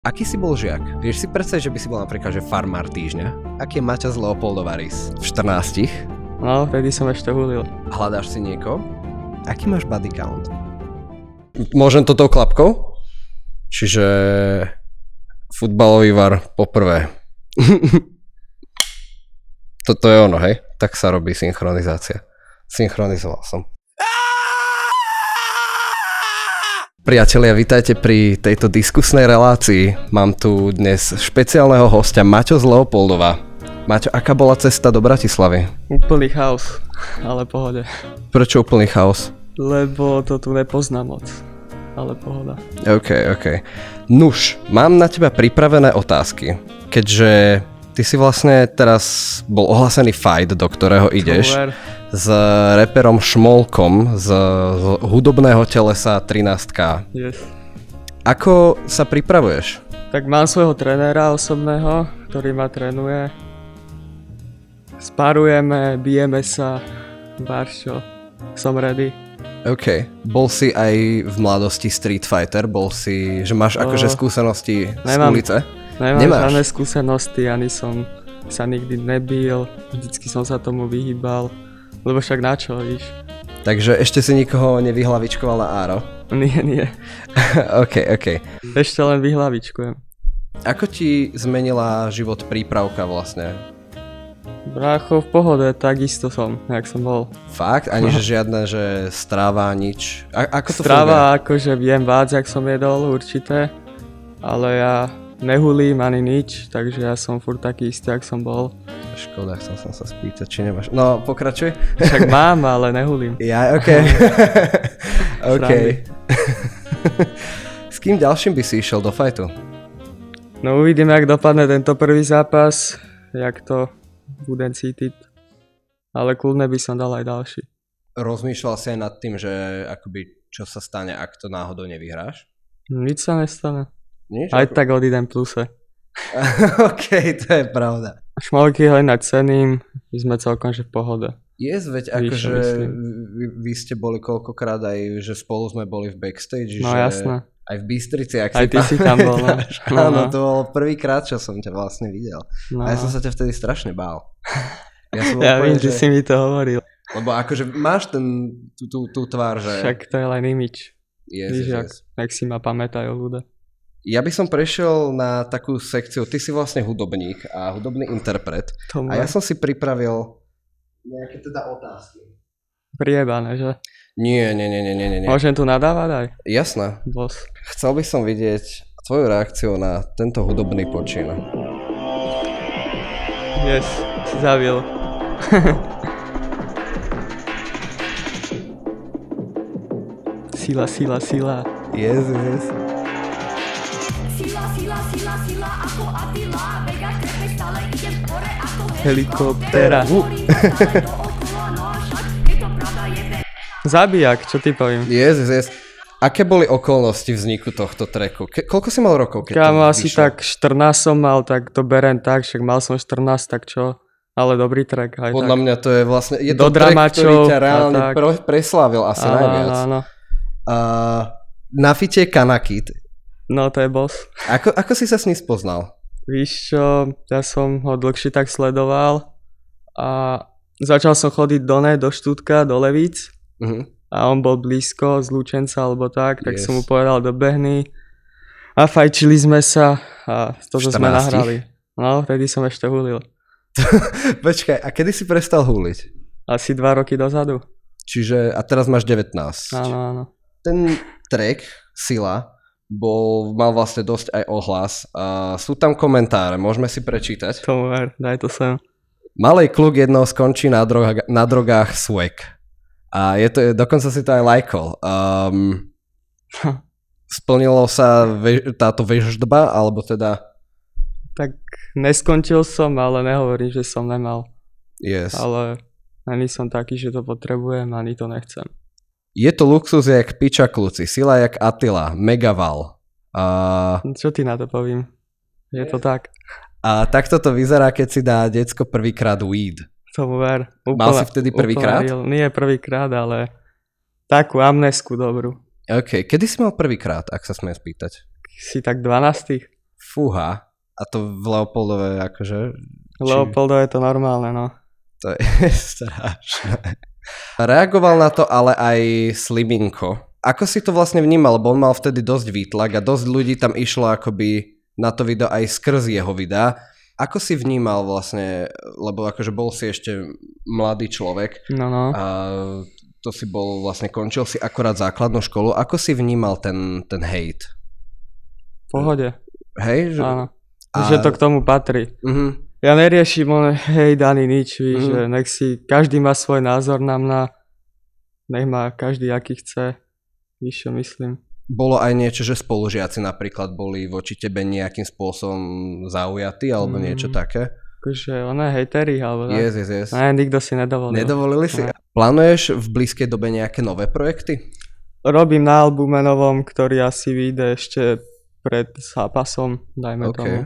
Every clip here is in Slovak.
Aký si bol žiak? Vieš si predstaviť, že by si bol napríklad že farmár týždňa? Aký je Maťa z Leopoldova Rys? V 14? No, vtedy som ešte hulil. Hľadáš si niekoho? Aký máš body count? Môžem to tou klapkou? Čiže futbalový var poprvé. Toto je ono, hej? Tak sa robí synchronizácia. Synchronizoval som. Priatelia, vítajte pri tejto diskusnej relácii. Mám tu dnes špeciálneho hostia Maťo z Leopoldova. Maťo, aká bola cesta do Bratislavy? Úplný chaos, ale pohode. Prečo úplný chaos? Lebo to tu nepoznám moc, ale pohoda. OK. Nuž, mám na teba pripravené otázky. Keďže ty si vlastne teraz bol ohlásený fight, do ktorého ideš s reperom Šmolkom z hudobného telesa 13K. Yes. Ako sa pripravuješ? Tak mám svojho trenéra osobného, ktorý ma trénuje. Spárujeme, bijeme sa, Baršo, som ready. OK. Bol si aj v mladosti Street Fighter? Bol si, že máš akože skúsenosti z ulice? Nemám žiadne skúsenosti, ani som sa nikdy nebil, vždycky som sa tomu vyhýbal, lebo však na čo, víš? Takže ešte si nikoho nevyhlavičkoval na áro? Nie. OK. Ešte len vyhlavičkujem. Ako ti zmenila život prípravka vlastne? Brácho, v pohode, takisto som, jak som bol. Fakt? Ani že žiadne, že stráva, nič? Ako to Stráva, akože viem vác, jak som jedol, určite, ale ja nehulím ani nič, takže ja som furt taký istý, jak som bol. Škoda, chcel som sa spýtať, či nemáš. No, pokračuj. Však mám, ale nehulím. Ja, OK. OK. S kým ďalším by si išiel do fightu? No uvidíme, jak dopadne tento prvý zápas, jak to budem cítiť. Ale kľudne by som dal aj ďalší. Rozmýšľal si aj nad tým, že akoby čo sa stane, ak to náhodou nevyhráš? Nič sa nestane. Nič? Aj tak odídem pluse. OK, to je pravda. Šmolky ho inak cením, my sme celkom že v pohode. Veď akože vy ste boli koľkokrát aj, že spolu sme boli v backstage, no, že jasné. Aj v Bystrici, ak aj ty si tam bol, no. Áno, to bol prvýkrát, čo som ťa vlastne videl. No. A ja som sa ťa vtedy strašne bál. Ja viem, že si mi to hovoril. Lebo akože máš tú tvár, že... Však to je len imič. Yes. Jak si ma pamätajú ľudia. Ja by som prešiel na takú sekciu, ty si vlastne hudobník a hudobný interpret. A ja som si pripravil nejaké teda otázky. Priebané, že? Nie. Môžem tu nadávať aj? Jasné. Boss. Chcel by som vidieť tvoju reakciu na tento hudobný počin. Yes, si zabil. Sila. Yes. Sila, ako Attila, mega krepe, stále idem hore ako helikoptera. Zabijak, čo ty poviem? Yes. Aké boli okolnosti vzniku tohto tracku? Koľko si mal rokov, keď to vyšlo? Asi tak 14 som mal, tak to berem tak, však mal som 14, tak čo? Ale dobrý track aj podľa tak. mňa to je vlastne, je do to track, ktorý ťa reálne tak preslávil asi najviac. Áno. Na fite Kanakid. No to je boss. Ako si sa s ním spoznal? Víš čo, ja som ho dlhšie tak sledoval a začal som chodiť do Štútka, do Levíc a on bol blízko z Lučenca alebo tak som mu povedal dobehni a fajčili sme sa a toto sme nahrali. No, vtedy som ešte hulil. Počkaj, a kedy si prestal huliť? Asi 2 roky dozadu. Čiže, a teraz máš 19. Áno. Ten track, Sila, mal vlastne dosť aj ohlas. Sú tam komentáre, môžeme si prečítať. Daj to sem. Malej kluk jednou skončí na drogách swag. A dokonca si to aj lajkol. Splnilo sa táto veždba, alebo teda... Tak neskončil som, ale nehovorím, že som nemal. Yes. Ale ani som taký, že to potrebujem, ani to nechcem. Je to luxus jak piča kluci, sila jak Attila, megaval. Čo ty na to poviem? Je to tak. A takto to vyzerá, keď si dá decko prvýkrát weed. Tomu ver. Mal si vtedy prvýkrát? Nie prvýkrát, ale takú amnesku dobrú. OK, kedy si mal prvýkrát, ak sa smiem spýtať? Si tak 12. Fúha. A to v Leopoldove akože... V Leopoldove je to normálne, no. To je strašné. Reagoval na to ale aj Sliminko. Ako si to vlastne vnímal? Lebo on mal vtedy dosť výtlak a dosť ľudí tam išlo akoby na to video aj skrz jeho videa. Ako si vnímal vlastne, lebo akože bol si ešte mladý človek. No. A to si bol vlastne, končil si akorát základnú školu. Ako si vnímal ten hejt? V pohode. Hej? Áno. Že to k tomu patrí. Ja neriešim hejt ani nič, že nech si, každý má svoj názor na mňa. Nech má každý, aký chce. Víš, čo myslím. Bolo aj niečo, že spolužiaci napríklad boli voči tebe nejakým spôsobom zaujatí alebo niečo také? Akože hejteri alebo tak? Yes. Ne, nikto si nedovolil. Nedovolili si? Ne. Plánuješ v blízkej dobe nejaké nové projekty? Robím na albume novom, ktorý asi vyjde ešte pred zápasom, dajme tomu.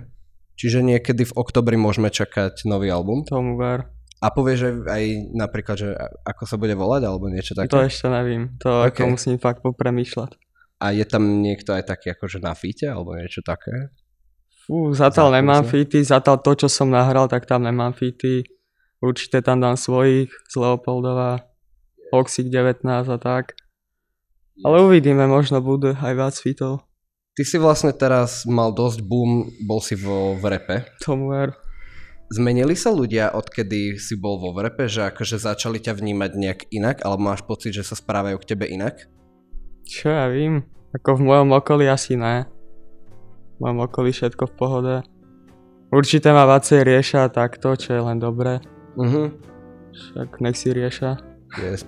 Čiže niekedy v oktobri môžeme čakať nový album? Tomu ver. A povieš aj napríklad, že ako sa bude volať alebo niečo také? To ešte nevím, to ako musím fakt popremýšľať. A je tam niekto aj taký akože na feate alebo niečo také? Zatiaľ nemám featy, zatiaľ to, čo som nahral, tak tam nemám featy. Určite tam dám svojich z Leopoldova, Oxyk 19 a tak. Ale uvidíme, možno bude aj viac featov. Ty si vlastne teraz mal dosť boom, bol si v rape. Tomu ver. Zmenili sa ľudia, odkedy si bol vo rape, že akože začali ťa vnímať nejak inak, alebo máš pocit, že sa správajú k tebe inak? Čo ja vím, ako v mojom okolí asi ne. V mojom okolí všetko v pohode. Určite ma viacej riešia takto, čo je len dobré. Však nech si riešia.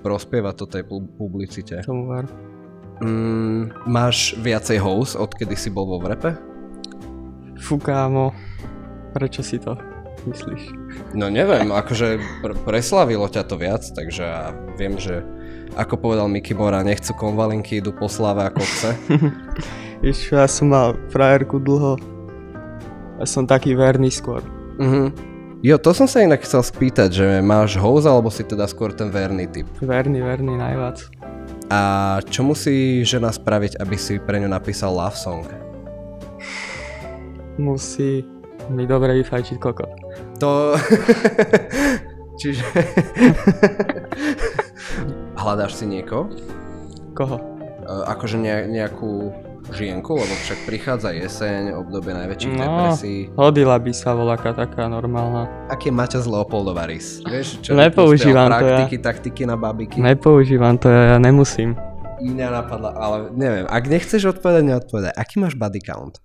Prospieva to tej publicite. Tomu ver. Máš viacej house, odkedy si bol vo rape? Fú, kámo, prečo si to myslíš? No neviem, akože preslavilo ťa to viac, takže ja viem, že ako povedal Miky Mora, nechcú konvalinky, idú po sláve ako chce. Víš, ja som mal frajerku dlho. Ja som taký verný skôr. Jo, to som sa inak chcel spýtať, že máš house, alebo si teda skôr ten verný typ? Verný najviac. A čo musí žena spraviť, aby si pre ňu napísal love song? Musí mi dobre vyfajčiť kokot. To... Čiže... Hľadáš si niekoho? Koho? Akože nejakú žienku, lebo však prichádza jeseň, obdobie najväčších depresí. Hodila by sa voľaká taká normálna. Aký je Maťa z Leopoldova rys? Vieš, čo nepoužívam to ja. Taktiky na babiky? Nepoužívam to ja nemusím. Mňa napadla, ale neviem. Ak nechceš odpovedať, neodpovedaj. Aký máš body count?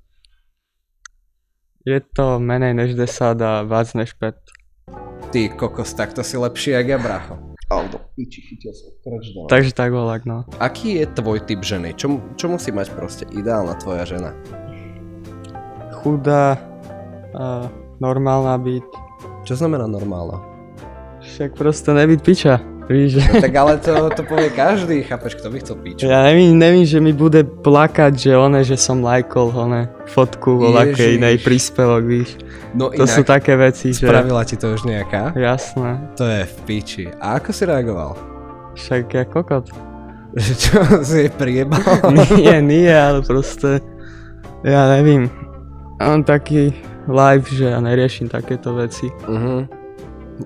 Je to menej než 10 a viac než 5. Ty kokos, tak to si lepší jak ja, bracho. Do piči, chytil som krč dole. Takže tak volák, no. Aký je tvoj typ ženy? Čo musí mať proste ideálna tvoja žena? Chudá, normálna byť. Čo znamená normálna? Však proste nebyť piča, víš. No, tak ale to povie každý, chápeš, kto by chcel piču. Ja nevím, že mi bude plakať, že som lajkol fotku voľakej inej príspevok, víš. No to sú také veci, že... Spravila ti to už nejaká? Jasné. To je v piči. A ako si reagoval? Však ja kokot. Že čo, si je priebal? Nie, ale proste... Ja nevím. Mám taký live, že ja neriešim takéto veci.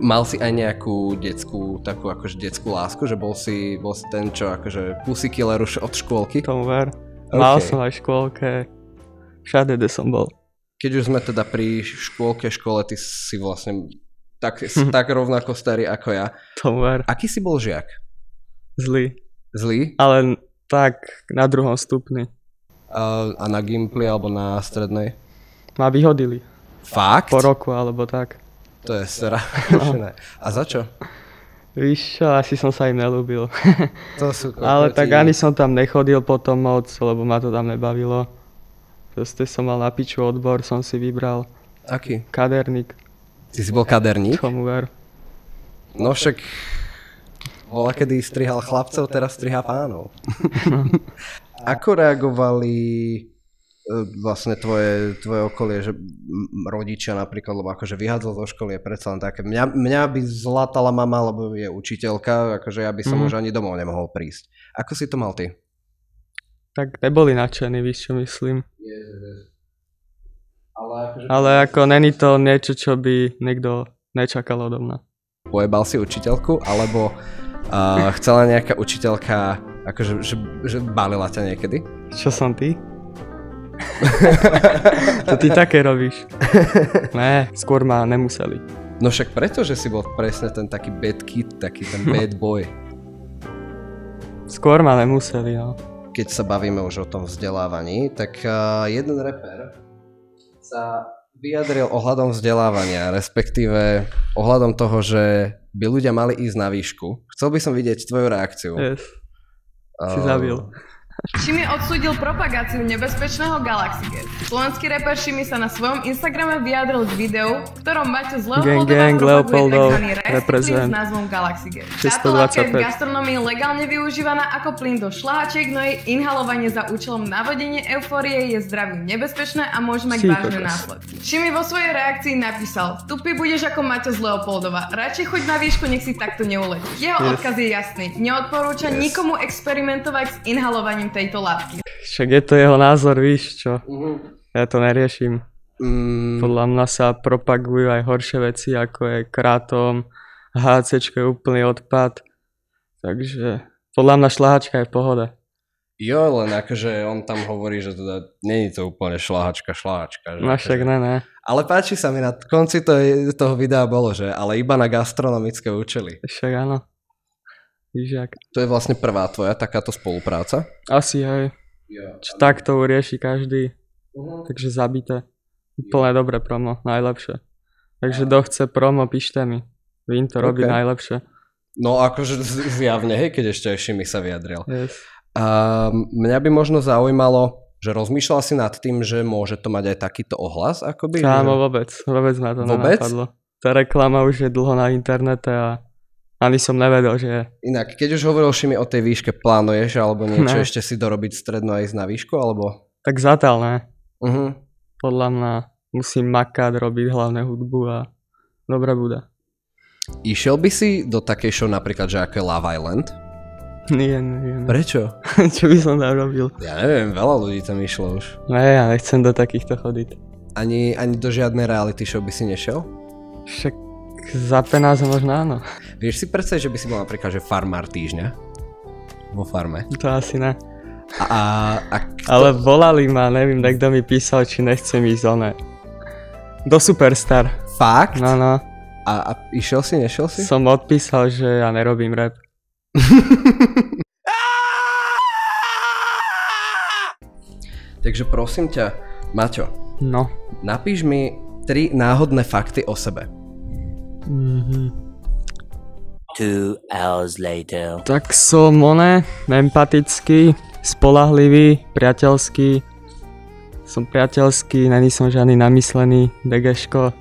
Mal si aj nejakú detskú, takú akože detskú lásku, že bol si ten, čo akože pussy killer už od škôlky? Tomu ver. Mal som aj v škôlke. Všade, kde som bol. Keď už sme teda pri škole, ty si vlastne tak rovnako starý ako ja. Tomu ver. Aký si bol žiak? Zlý? Ale tak na 2. stupni. A na Gimply alebo na strednej? Ma vyhodili. Fakt? Po roku alebo tak. To je strašné. A za čo? Víš čo, asi som sa im nelúbil. To sú kokoti. Ale tak ani som tam nechodil potom moc, lebo ma to tam nebavilo. Proste som mal na piču odbor, som si vybral. Aký? Kaderník. Ty si bol kaderník? Tomu ver. No však... Bola kedy strihal chlapcov, teraz striha pánov. Ako reagovali vlastne tvoje okolie, že rodičia napríklad, lebo akože vyhádzal zo školy je predsa len také. Mňa by zlatala mama, lebo je učiteľka, akože ja by som už ani domov nemohol prísť. Ako si to mal ty? Tak neboli nadšení, víš čo myslím. Ale ako není to niečo, čo by niekto nečakal odo mňa. Pojebal si učiteľku, alebo chcela nejaká učiteľka, akože že balila ťa niekedy? Čo som ty? To ty také robíš. Ne, skôr ma nemuseli. No však preto, že si bol presne ten taký bad kid, taký ten bad boy. Skôr ma nemuseli, no. Keď sa bavíme už o tom vzdelávaní, tak jeden reper sa vyjadril ohľadom vzdelávania, respektíve ohľadom toho, že by ľudia mali ísť na výšku. Chcel by som vidieť tvoju reakciu. Yes. Si zabil. Šimi odsúdil propagáciu nebezpečného Galaxy Gate. Slovenský rapper Šimi sa na svojom Instagrame vyjadril k videu, v ktorom Maťo z Leopoldova propaguje tzv. Recyklín s názvom Galaxy Gate. Táto látka je v gastronomii legálne využívaná ako plyn do šľahačiek, no jej inhalovanie za účelom navodenia eufórie je zdravím nebezpečné a môže mať vážne následky. Šimi vo svojej reakcii napísal: "Tupý budeš ako Maťo z Leopoldova. Radšej choď na výšku, nech si takto neuletí." Jeho odkaz je jasný. Neodporúča nikomu experimentovať s inhalovaním tejto látky. Však je to jeho názor, víš čo? Ja to neriešim. Podľa mňa sa propagujú aj horšie veci, ako je kratom, HCčko je úplný odpad. Takže podľa mňa šľahačka je v pohode. Jo, len akože on tam hovorí, že teda není to úplne šľahačka. Že no však ne. Ale páči sa mi, na konci toho videa bolo, že ale iba na gastronomické účely. Však áno. Vížak. To je vlastne prvá tvoja takáto spolupráca? Asi hej. Čo takto urieši každý. Takže zabité. Úplne dobré promo, najlepšie. Takže kto chce promo, píšte mi. Vím to robí najlepšie. No akože zjavne, hej, keď ešte Šimi sa vyjadril. Yes. Mňa by možno zaujímalo, že rozmýšľal si nad tým, že môže to mať aj takýto ohlas, akoby? Kámo, vôbec ma to nenapadlo. Tá reklama už je dlho na internete a ani som nevedel, že je. Inak, keď už hovoril Šimi o tej výške, plánuješ alebo niečo ešte si dorobiť strednú a ísť na výšku, alebo? Tak zatiaľ ne. Podľa mňa musím makať, robiť hlavne hudbu a dobre bude. Išiel by si do takej show napríklad, že ako je Love Island? Nie. Prečo? Čo by som tam robil? Ja neviem, veľa ľudí tam išlo už. Ne, ja nechcem do takýchto chodiť. Ani do žiadnej reality show by si nešiel? Však za peniaze možno áno. Vieš si predstaviť, že by si bol napríklad, že farmár týždňa? Vo farme? To asi ne. Ale volali ma, neviem, kto mi písal, či nechcem ísť do Superstar. Fakt? No. A išiel si, nešiel si? Som odpísal, že ja nerobím rap. Takže prosím ťa, Maťo. No. Napíš mi 3 náhodné fakty o sebe. 2 hours later. Tak som empatický, spolahlivý, priateľský. Som priateľský, není som žiadny namyslený, degeško.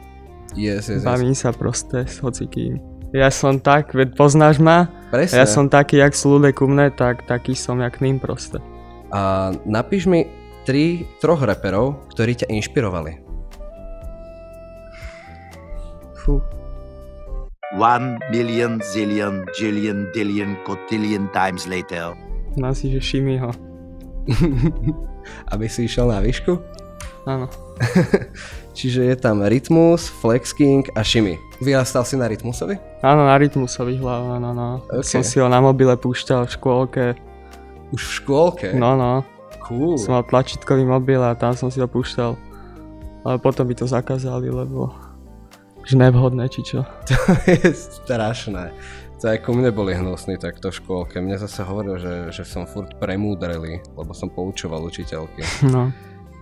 Yes. Bavím sa proste s hocikým. Ja som tak, veď poznáš ma? Presne. Ja som taký, jak sú ľudia ku mne, tak taký som jak ním proste. A napíš mi 3 reperov, ktorí ťa inšpirovali. Fú. 1 million, zillion, jillion, dillion, cotillion times later. Asi, že Šimiho. Aby si išiel na výšku? Áno. Čiže je tam Rytmus, Flex King a Šimi. Vyrastal si na Rytmusovi? Áno, na Rytmusovi hlavne, no. Okay. Som si ho na mobile púšťal v škôlke. Už v škôlke? No. Cool. Som mal tlačítkový mobil a tam som si ho púšťal. Ale potom by to zakázali, lebo že nevhodné, či čo. To je strašné. To aj ku mne boli hnusní takto v škôlke. Mne zase hovoril, že som furt premúdrelý, lebo som poučoval učiteľky. No,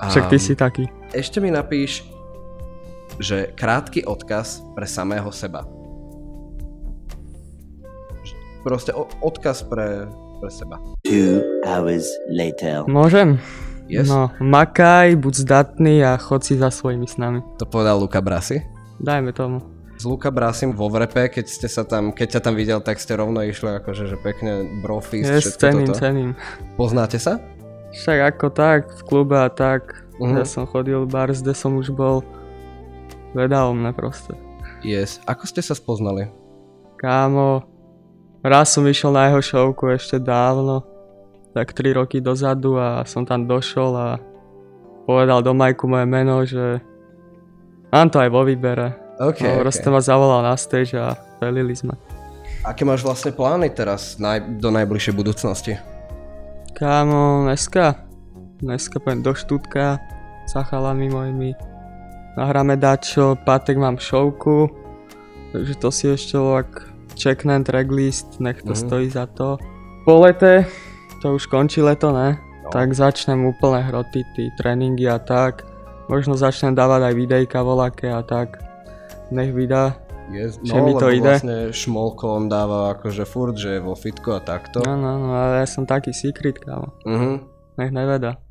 však ty si taký. Ešte mi napíš, že krátky odkaz pre samého seba. Proste odkaz pre seba. 2 hours later. Môžem? Yes. No, makaj, buď zdatný a chod si za svojimi snami. To povedal Luka Brasi? Dajme tomu. S Luka Brasim vo vrepe, keď ťa tam videl, tak ste rovno išli akože že pekne brofist, všetko toto. Cením. Poznáte sa? Však ako tak, v klube a tak. Ja som chodil bars, kde som už bol. Vedal o mne proste. Yes. Ako ste sa spoznali? Kámo, raz som išiel na jeho showku ešte dávno, tak 3 roky dozadu a som tam došol a povedal do majku moje meno, že Mám to aj vo výbere. Okay. Proste ma zavolal na stage a velili sme. Aké máš vlastne plány teraz do najbližšej budúcnosti? Kámo, dneska pôjdem do Štútka za chalami mojimi. Nahráme dačo, pátek mám šovku, takže to si ešte checknem tracklist, nech to stojí za to. Po lete, to už končí leto, ne? No. Tak začnem úplne hrotiť tí tréningy a tak. Možno začnem dávať aj videjka voľaké a tak. Nech vydá, že mi to ide. Vlastne Šmolko on dáva akože furt, že je vo fitku a takto. No, ale ja som taký secret, kámo. Nech neveda.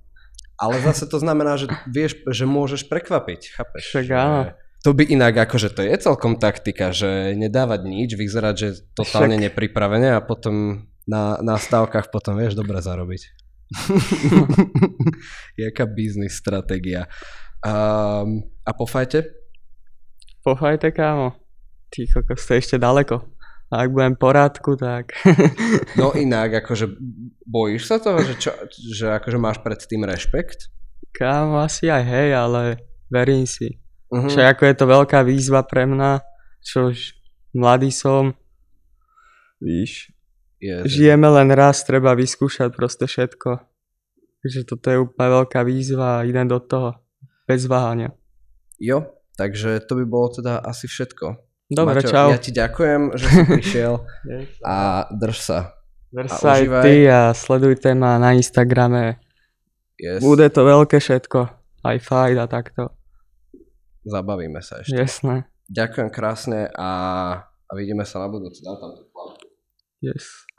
Ale zase to znamená, že vieš, že môžeš prekvapiť, chápeš? Však áno. To by inak akože to je celkom taktika, že nedávať nič, vyzerať, že totálne nepripravené a potom na stávkach potom vieš dobre zarobiť. Jaká biznis stratégia. A po fajte? Po fajte, kámo. Ty kokos, to je ešte ďaleko. A ak budem porádku, tak... No inak, akože bojíš sa toho, že akože máš pred tým rešpekt? Kámo, asi aj hej, ale verím si. Však ako je to veľká výzva pre mňa, čož mladý som, víš, žijeme len raz, treba vyskúšať proste všetko. Takže toto je úplne veľká výzva a idem do toho, bez váhania. Jo, takže to by bolo teda asi všetko. Dobre, Maťo, čau. Ja ti ďakujem, že si prišiel a drž sa. Drž sa aj ty a sledujte ma na Instagrame. Yes. Bude to veľké všetko, aj fight a takto. Zabavíme sa ešte. Jasné. Ďakujem krásne a vidíme sa na budúci. Dám tam tú plavu. Yes.